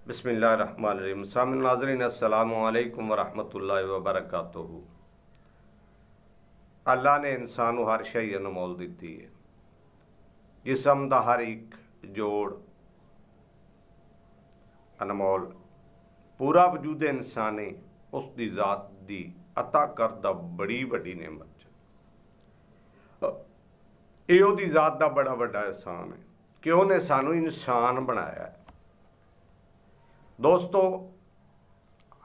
बिस्मिल्लाहिर्रहमानिर्रहीम। सामिन नाज़रीन अस्सलामु अलैकुम वरहमतुल्लाहि वबरकातुहू। अल्लाह ने इंसानों हर शई अनमोल दी है। जिसम का हर एक जोड़ अनमोल, पूरा वजूद इंसानी उसकी जात की अता करदा बड़ी वड्डी नेमत ये उसकी जात का बड़ा वड्डा एहसान है कि उन्हें सानू इंसान बनाया है। दोस्तों,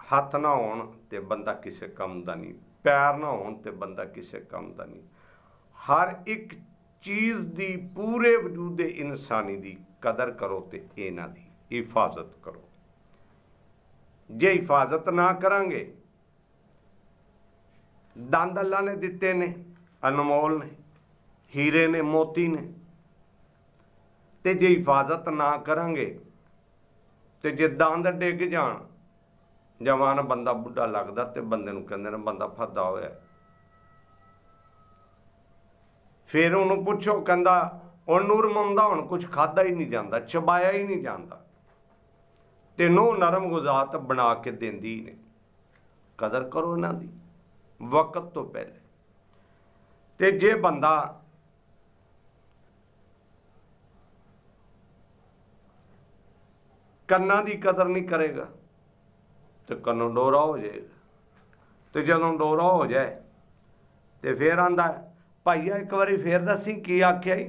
हथ ना होण ते बंदा किसी काम का नहीं, पैर ना होण ते बंदा किसी काम का नहीं। हर एक चीज़ की पूरे वजूद इंसानी की कदर करो ते इन्हां दी हिफाजत करो। जे हिफाजत ना करांगे, दंद अल्लाह ने दिते ने, अनमोल ने, हीरे ने, मोती ने, ते जे हिफाजत ना करांगे ते जे दंद डिग जान, जवान बंदा बुढ़ा लगदा ते बंदे नूं कहंदे ने बंदा फद्दा होया। फिर उन्होंने पुछो, कहंदा हुण नूर मंदा हुण कुछ खादा ही नहीं जाता, चबाया ही नहीं जाता, ते नो नरम गुजात बना के देंदी ने। कदर करो इन्हां दी वक्त तो पहले। ते जे बंदा कन्ना की कदर नहीं करेगा तो कन्नों डोरा हो जाएगा। तो जदों डोरा हो जाए तो फिर आंदा भाईया एक बारी फिर दसी की आख्या ही,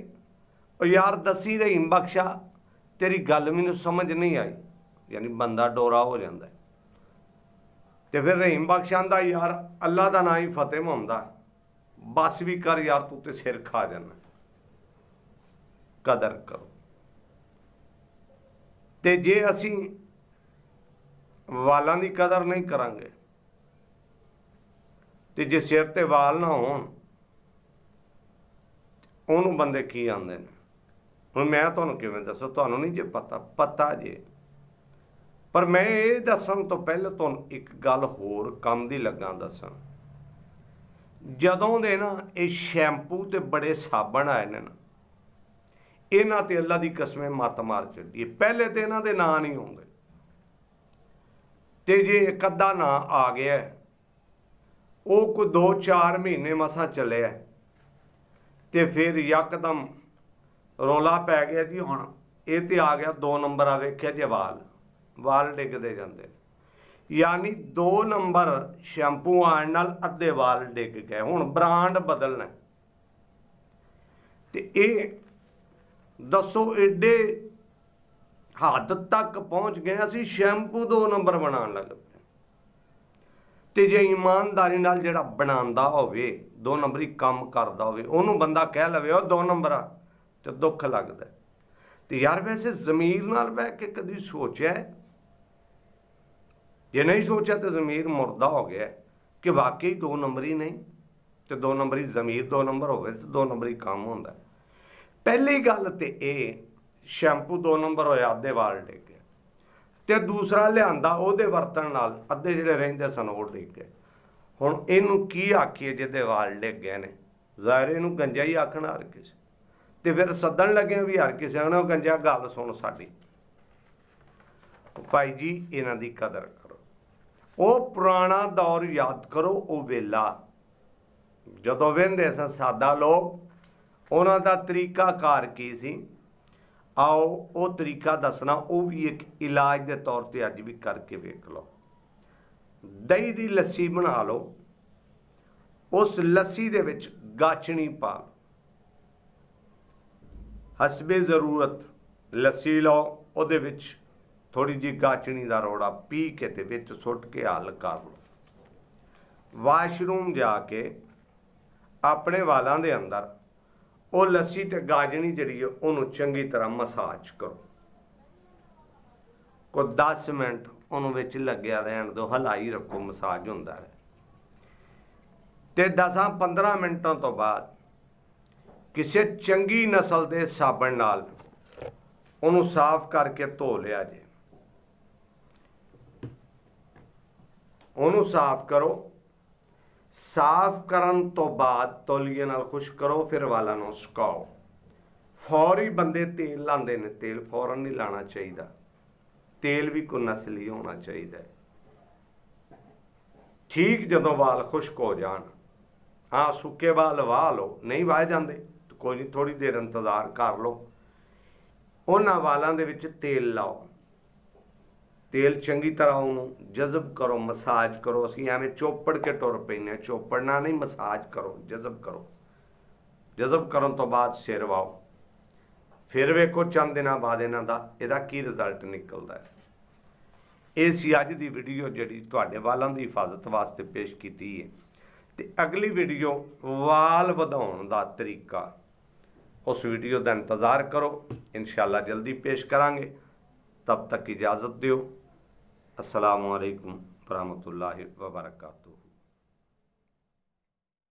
यार दसी रहीम बख्शा तेरी गल मैनूं समझ नहीं आई। यानी बंदा डोरा हो जाता है। तो फिर रहीम बख्श आंदा यार अल्लाह का नाम ही फतेह मोहम्मदा, बस भी कर यार, तू तो सिर खा जाना। कदर करो। ते जे असी वालों की कदर नहीं करांगे ते जे सिर ते वाल ना होण उन्होंने बंदे की आंदे ने। हुण मैं तुहानूं किवें दस्सां, तुहानूं नहीं जे पता जे, पर मैं ये दस्सण तो पहले तुहानूं एक गल होर काम दी लगा दस्सण। जदों दे ना ये शैंपू ते बड़े साबण आए ने ना, इन्हां ते अल्लाह दी कसमें मत मार चढ़ी है। पहले तो इन्हां दे नां नहीं होंदे, ते जे एक अद्धा नां आ गया वो कोई 2-4 महीने मसा चले ते फिर यकदम रौला पै गया जी हुण ये तो आ गया 2 नंबर आ। वेख्या जे वाल डिगदे जांदे, यानी 2 नंबर शैंपू आने नाल अद्धे वाल डिग गए। हुण ब्रांड बदलना ते ये दसो एडे हद तक पहुँच गए असी शैंपू 2 नंबर बनाने लग पे। ते जे ईमानदारी नाल जिहड़ा बनांदा होवे, 2 नंबरी काम करदा होवे, उहनूं बंदा कह लवे ओ 2 नंबर ते दुख लगदा। ते यार वैसे ज़मीर नाल बैठ के कदी सोचा है? जे नहीं सोचा तो ज़मीर मुर्दा हो गया कि वाकई 2 नंबरी नहीं तो 2 नंबरी ज़मीर 2 नंबर होवे तो 2 नंबरी काम होंदा। पहली गल तो ये शैंपू 2 नंबर होया, अद्धे वाल डिग गए। तो दूसरा लियांदा उहदे वरतण नाल अद्धे जिहड़े रहिंदे सन वो डिग गए। हुण इहनूं की आखीए जिहदे वाल डिग गए ने? ज़ाहिर इहनूं गंजा ही आखना हर किसी। तो फिर सदन लगे भी हर किसी ने, गंजा गल सुन साडी, भाई जी इन्हां दी कदर करो। वो पुराना दौर याद करो, वो वेला जदों वहिंदे सन सादा लोग, उन्हां दा तरीका कार की सी। आओ वो तरीका दसना, वो भी एक इलाज के तौर पर अज भी करके वेख लो। दही की लस्सी बना लो, उस लस्सी दे विच गाचनी पा लो, हसबे जरूरत लस्सी लो, उहदे विच थोड़ी जी गाचनी का रोड़ा पी के ते विच सुट के हल कर लो। वाशरूम जाके अपने वालों के अंदर वो लस्सी ते गाजनी जिहड़ी है उन्होंने चंगी तरह मसाज करो। कोई 10 मिनट उन्होंने विच लग्या रहन दो, हलाई रखो, मसाज होंदा है। ते 10-15 मिनटों तो बाद किसी चंगी नस्ल के साबण नाल उन्होंने साफ करके धो लिया जे। उन्होंने साफ करो, साफ करन तो बाद तौलीए नाल खुश्क करो, फिर वालों नूं सुकाओ। फौरी बंदे तेल लांदे ने, तेल फौरन नहीं लाना चाहिए। तेल भी कोई नस्ली होना चाहिए। ठीक जदों वाल खुश्क हो जान, हाँ सुके वाल वाह लो, नहीं वाहे जाते तो कोई नहीं, थोड़ी देर इंतजार कर लो। उन्हां वालों दे विच तेल लाओ, तेल चंगी तरह उन्होंने जज़ब करो, मसाज करो। असीं एवें चोपड़ के टुर पैने, चोपड़ना नहीं, मसाज करो, जज़ब करो। जज़ब करन तो बाद सिर वाओ, फिर वेखो चंद दिनों बाद इन्हां दा इहदा की रिजल्ट निकलदा है। ਇਹ ਸੀ ਅੱਜ ਦੀ ਵੀਡੀਓ ਜਿਹੜੀ ਤੁਹਾਡੇ ਵਾਲਾਂ ਦੀ ਹਿਫਾਜ਼ਤ ਵਾਸਤੇ ਪੇਸ਼ ਕੀਤੀ ਹੈ। ਤੇ ਅਗਲੀ ਵੀਡੀਓ ਵਾਲ ਵਧਾਉਣ ਦਾ ਤਰੀਕਾ, ਉਸ ਵੀਡੀਓ ਦਾ ਇੰਤਜ਼ਾਰ ਕਰੋ, ਇਨਸ਼ਾਅੱਲਾ ਜਲਦੀ ਪੇਸ਼ ਕਰਾਂਗੇ। तब तक इजाज़त दो। अस्सलामु अलैकुम वरहमतुल्लाहि वबरकातुहू।